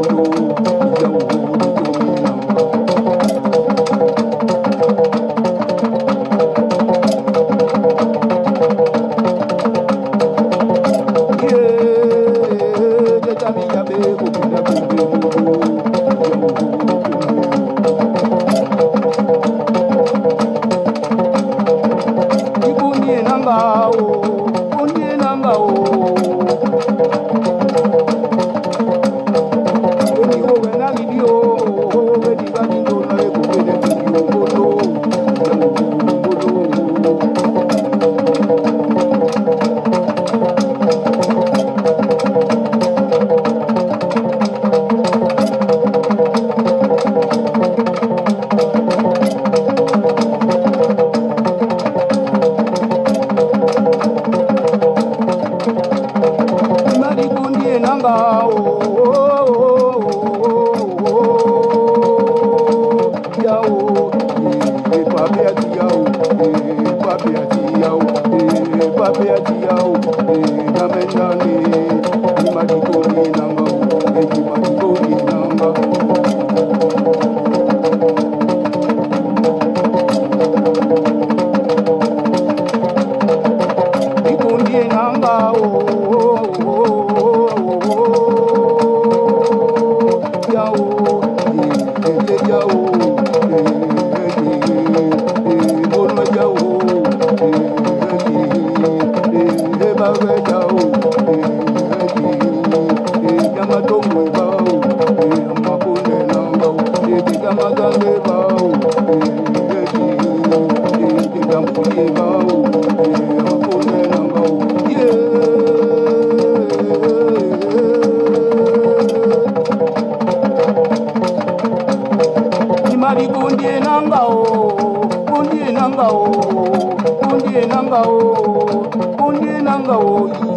Kundie nangao, kundie nangao, kundie nangao.